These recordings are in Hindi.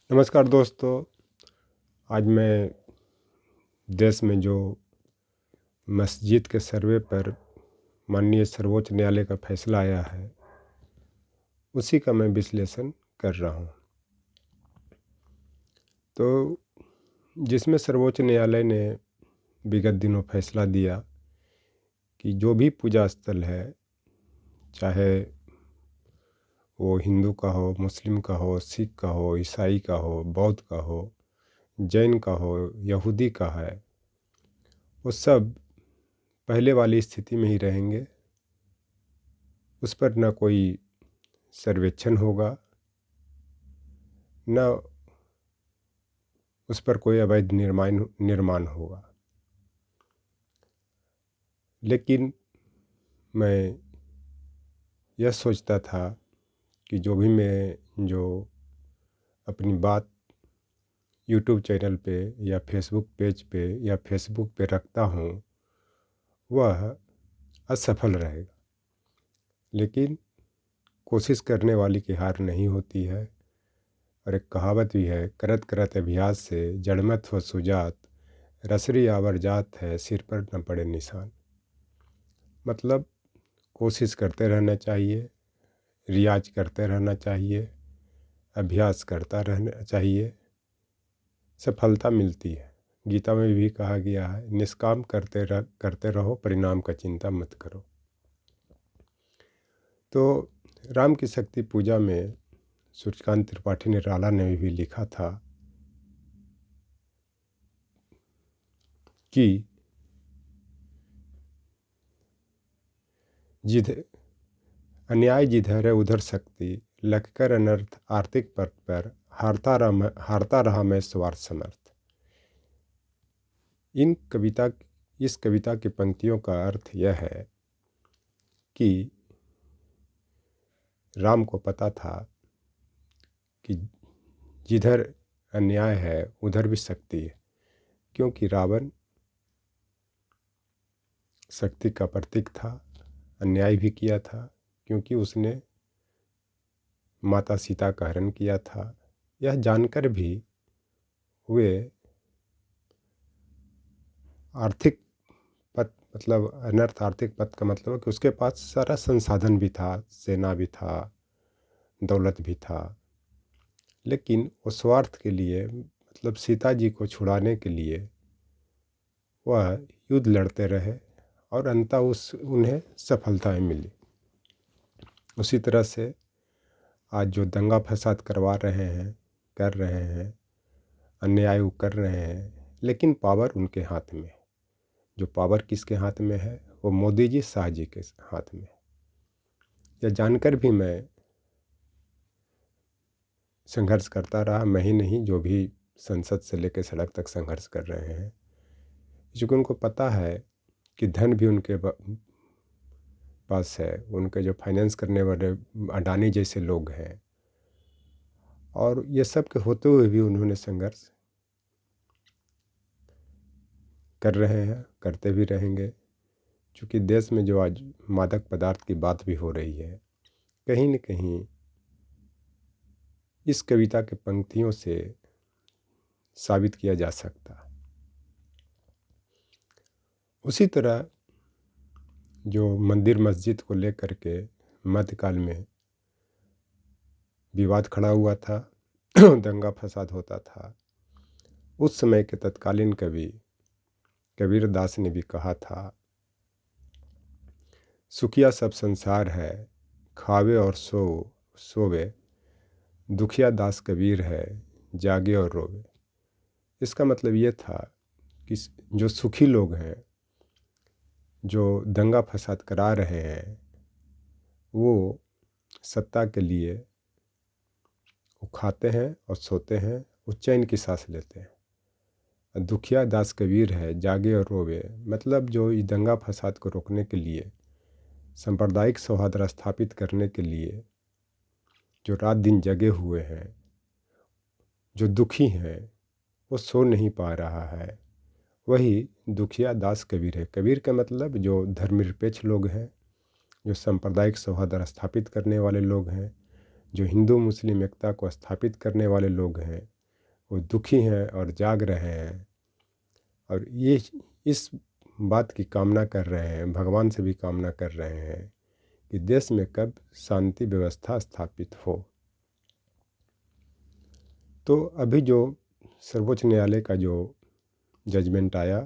नमस्कार दोस्तों। आज मैं देश में जो मस्जिद के सर्वे पर माननीय सर्वोच्च न्यायालय का फैसला आया है उसी का मैं विश्लेषण कर रहा हूँ। तो जिसमें सर्वोच्च न्यायालय ने विगत दिनों फैसला दिया कि जो भी पूजा स्थल है, चाहे वो हिंदू का हो, मुस्लिम का हो, सिख का हो, ईसाई का हो, बौद्ध का हो, जैन का हो, यहूदी का है, वो सब पहले वाली स्थिति में ही रहेंगे। उस पर न कोई सर्वेक्षण होगा, न उस पर कोई अवैध निर्माण होगा। लेकिन मैं यह सोचता था कि जो अपनी बात यूट्यूब चैनल पे या फेसबुक पेज पे या फेसबुक पे रखता हूँ वह असफल रहेगा। लेकिन कोशिश करने वाली की हार नहीं होती है। और एक कहावत भी है, करत करत अभ्यास से जड़मत हो सुजात, रसरी आवर जात है सिर पर न पड़े निशान। मतलब कोशिश करते रहना चाहिए, रियाज करते रहना चाहिए, अभ्यास करता रहना चाहिए, सफलता मिलती है। गीता में भी कहा गया है, निष्काम करते रहो, परिणाम का चिंता मत करो। तो राम की शक्ति पूजा में सूर्यकांत त्रिपाठी निराला ने भी लिखा था कि अन्याय जिधर है उधर शक्ति, लखकर अनर्थ आर्थिक पथ पर, हारता रहा मैं स्वार्थ समर्थ। इस कविता की पंक्तियों का अर्थ यह है कि राम को पता था कि जिधर अन्याय है उधर भी शक्ति है, क्योंकि रावण शक्ति का प्रतीक था। अन्याय भी किया था क्योंकि उसने माता सीता का हरण किया था। यह जानकर भी वे आर्थिक पथ, मतलब अनर्थ आर्थिक पथ का मतलब है कि उसके पास सारा संसाधन भी था, सेना भी था, दौलत भी था, लेकिन वो स्वार्थ के लिए, मतलब सीता जी को छुड़ाने के लिए वह युद्ध लड़ते रहे और अंततः उन्हें सफलताएं मिली। उसी तरह से आज जो दंगा फसाद कर रहे हैं, अन्याय वो कर रहे हैं, लेकिन पावर उनके हाथ में है। जो पावर किसके हाथ में है? वो मोदी जी, शाह जी के हाथ में है। यह जानकर भी मैं संघर्ष करता रहा। मैं ही नहीं, जो भी संसद से लेकर सड़क तक संघर्ष कर रहे हैं, क्योंकि उनको पता है कि धन भी उनके पास है। उनके जो फाइनेंस करने वाले अडानी जैसे लोग हैं, और ये सब के होते हुए भी उन्होंने संघर्ष कर रहे हैं, करते भी रहेंगे। क्योंकि देश में जो आज मादक पदार्थ की बात भी हो रही है, कहीं न कहीं इस कविता के पंक्तियों से साबित किया जा सकता। उसी तरह जो मंदिर मस्जिद को लेकर के मध्यकाल में विवाद खड़ा हुआ था दंगा फसाद होता था, उस समय के तत्कालीन कवि कबीर दास ने भी कहा था, सुखिया सब संसार है, खावे और सोवे, दुखिया दास कबीर है, जागे और रोवे। इसका मतलब ये था कि जो सुखी लोग हैं, जो दंगा फसाद करा रहे हैं, वो सत्ता के लिए वो खाते हैं और सोते हैं, वो चैन की सांस लेते हैं। दुखिया दास कबीर है, जागे और रोवे, मतलब जो इस दंगा फसाद को रोकने के लिए, सांप्रदायिक सौहार्द स्थापित करने के लिए जो रात दिन जगे हुए हैं, जो दुखी हैं, वो सो नहीं पा रहा है, वही दुखिया दास कबीर है। कबीर का मतलब जो धर्मनिरपेक्ष लोग हैं, जो सांप्रदायिक सौहार्द स्थापित करने वाले लोग हैं, जो हिंदू मुस्लिम एकता को स्थापित करने वाले लोग हैं, वो दुखी हैं और जाग रहे हैं और ये इस बात की कामना कर रहे हैं, भगवान से भी कामना कर रहे हैं कि देश में कब शांति व्यवस्था स्थापित हो। तो अभी जो सर्वोच्च न्यायालय का जो जजमेंट आया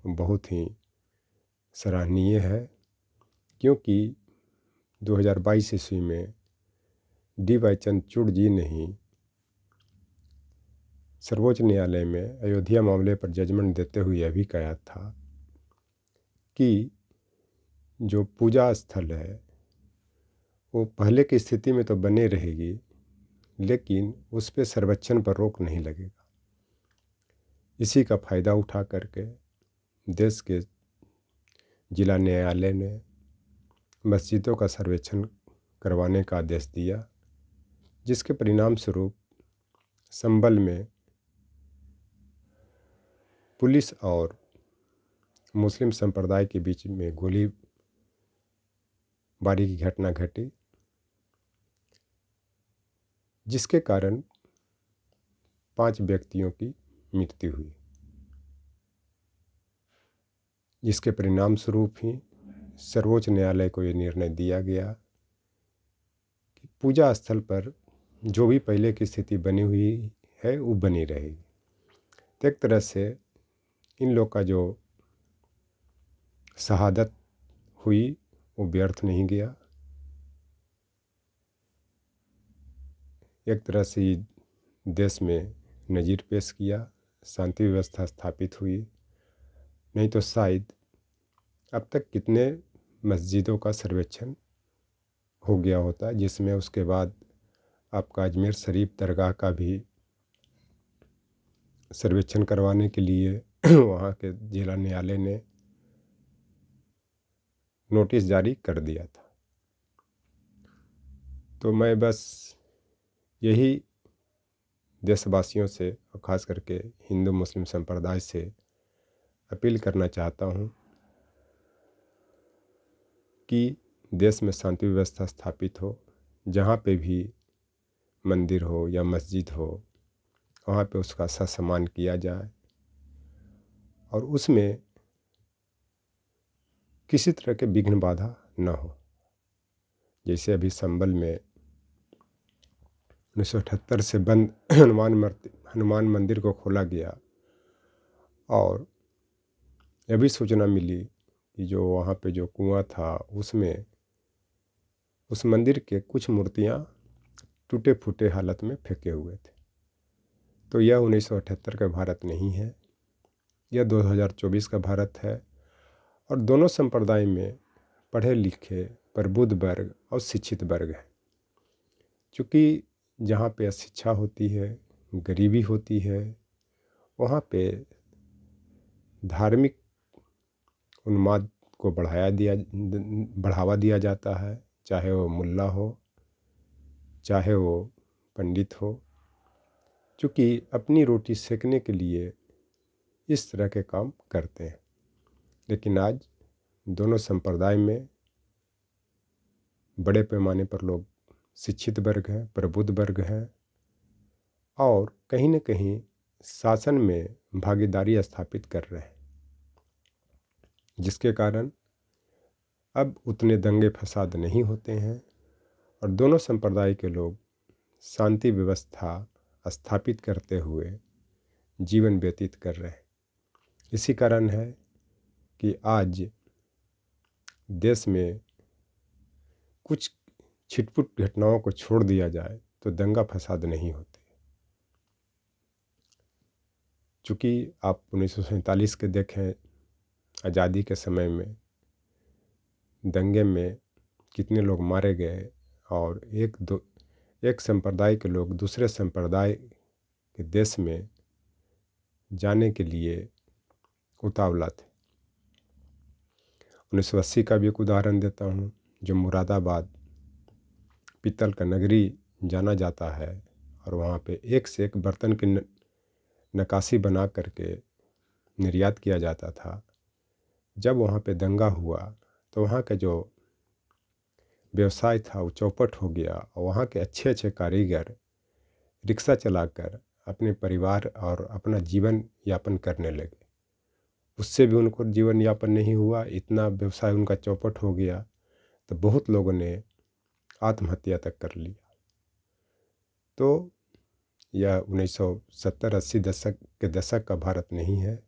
वो बहुत ही सराहनीय है, क्योंकि 2022 ईस्वी में डी.वाई. चंद्रचूड़ जी ने ही सर्वोच्च न्यायालय में अयोध्या मामले पर जजमेंट देते हुए यह भी कहा था कि जो पूजा स्थल है वो पहले की स्थिति में तो बने रहेगी, लेकिन उस पर सर्वेक्षण पर रोक नहीं लगेगा। इसी का फ़ायदा उठा करके देश के जिला न्यायालय ने मस्जिदों का सर्वेक्षण करवाने का आदेश दिया, जिसके परिणाम स्वरूप संभल में पुलिस और मुस्लिम संप्रदाय के बीच में गोलीबारी की घटना घटी, जिसके कारण 5 व्यक्तियों की मृत्यु हुई। जिसके परिणाम स्वरूप ही सर्वोच्च न्यायालय को ये निर्णय दिया गया कि पूजा स्थल पर जो भी पहले की स्थिति बनी हुई है वो बनी रहेगी। तो एक तरह से इन लोग का जो शहादत हुई वो व्यर्थ नहीं गया। एक तरह से देश में नज़ीर पेश किया, शांति व्यवस्था स्थापित हुई। नहीं तो शायद अब तक कितने मस्जिदों का सर्वेक्षण हो गया होता, जिसमें उसके बाद आपका अजमेर शरीफ दरगाह का भी सर्वेक्षण करवाने के लिए वहाँ के जिला न्यायालय ने नोटिस जारी कर दिया था। तो मैं बस यही देशवासियों से और ख़ास करके हिंदू मुस्लिम संप्रदाय से अपील करना चाहता हूँ कि देश में शांति व्यवस्था स्थापित हो। जहाँ पे भी मंदिर हो या मस्जिद हो वहाँ पे उसका सम्मान किया जाए और उसमें किसी तरह के विघ्न बाधा न हो। जैसे अभी संभल में 1978 से बंद हनुमान मंदिर को खोला गया और यह भी सूचना मिली कि जो वहाँ पे जो कुआं था उसमें उस मंदिर के कुछ मूर्तियाँ टूटे फूटे हालत में फेंके हुए थे। तो यह 1978 का भारत नहीं है, यह 2024 का भारत है और दोनों संप्रदाय में पढ़े लिखे प्रबुद्ध वर्ग और शिक्षित वर्ग है। क्योंकि जहाँ पे अशिक्षा होती है, गरीबी होती है, वहाँ पे धार्मिक उन्माद को बढ़ावा दिया जाता है, चाहे वो मुल्ला हो चाहे वो पंडित हो, क्योंकि अपनी रोटी सेकने के लिए इस तरह के काम करते हैं। लेकिन आज दोनों संप्रदाय में बड़े पैमाने पर लोग शिक्षित वर्ग हैं, प्रबुद्ध वर्ग हैं और कहीं न कहीं शासन में भागीदारी स्थापित कर रहे हैं, जिसके कारण अब उतने दंगे फसाद नहीं होते हैं और दोनों संप्रदाय के लोग शांति व्यवस्था स्थापित करते हुए जीवन व्यतीत कर रहे हैं। इसी कारण है कि आज देश में कुछ छिटपुट घटनाओं को छोड़ दिया जाए तो दंगा फसाद नहीं होते। चूँकि आप 1947 के देखें, आज़ादी के समय में दंगे में कितने लोग मारे गए और एक संप्रदाय के लोग दूसरे संप्रदाय के देश में जाने के लिए उतावला थे। 1980 का भी एक उदाहरण देता हूँ, जो मुरादाबाद पीतल का नगरी जाना जाता है और वहाँ पे एक से एक बर्तन की नक्काशी बना करके निर्यात किया जाता था। जब वहाँ पे दंगा हुआ तो वहाँ का जो व्यवसाय था वो चौपट हो गया और वहाँ के अच्छे अच्छे कारीगर रिक्शा चलाकर अपने परिवार और अपना जीवन यापन करने लगे। उससे भी उनको जीवन यापन नहीं हुआ, इतना व्यवसाय उनका चौपट हो गया, तो बहुत लोगों ने आत्महत्या तक कर लिया। तो यह 1970-80 दशक के दशक का भारत नहीं है,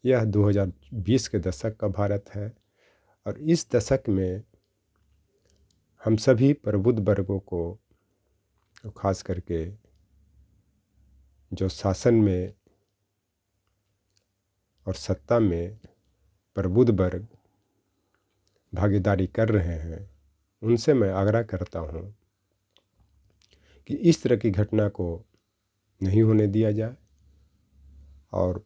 यह 2020 के दशक का भारत है। और इस दशक में हम सभी प्रबुद्ध वर्गों को, खास करके जो शासन में और सत्ता में प्रबुद्ध वर्ग भागीदारी कर रहे हैं, उनसे मैं आग्रह करता हूँ कि इस तरह की घटना को नहीं होने दिया जाए। और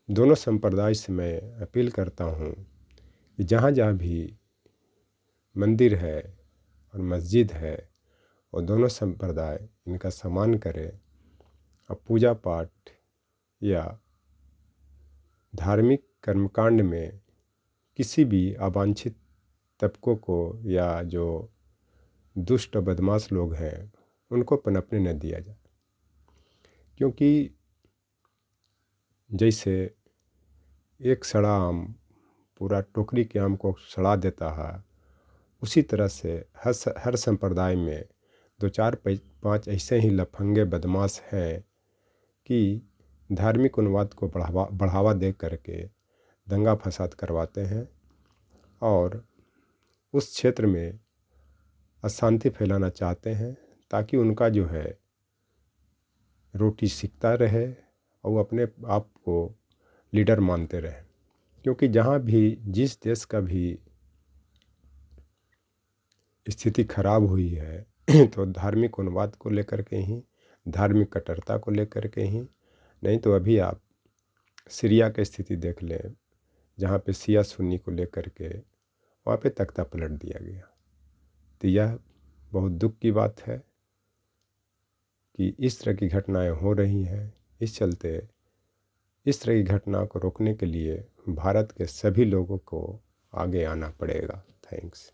दोनों संप्रदाय से मैं अपील करता हूँ कि जहाँ जहाँ भी मंदिर है और मस्जिद है, और दोनों संप्रदाय इनका सम्मान करें और पूजा पाठ या धार्मिक कर्मकांड में किसी भी अवांछित तबकों को या जो दुष्ट बदमाश लोग हैं उनको पनपने न दिया जाए। क्योंकि जैसे एक सड़ा आम पूरा टोकरी के आम को सड़ा देता है, उसी तरह से हर संप्रदाय में 2-4-5 ऐसे ही लफंगे बदमाश हैं कि धार्मिक उन्माद को बढ़ावा दे करके दंगा फसाद करवाते हैं और उस क्षेत्र में अशांति फैलाना चाहते हैं, ताकि उनका जो है रोटी सिकता रहे और वो अपने आप को लीडर मानते रहें। क्योंकि जहाँ भी जिस देश का भी स्थिति खराब हुई है तो धार्मिक उन्माद को लेकर के ही, धार्मिक कट्टरता को लेकर के ही। नहीं तो अभी आप सीरिया की स्थिति देख लें, जहाँ पे शिया सुन्नी को लेकर के वहाँ पे तख्ता पलट दिया गया। तो यह बहुत दुख की बात है कि इस तरह की घटनाएं हो रही हैं। इस चलते इस तरह की घटना को रोकने के लिए भारत के सभी लोगों को आगे आना पड़ेगा। थैंक्स।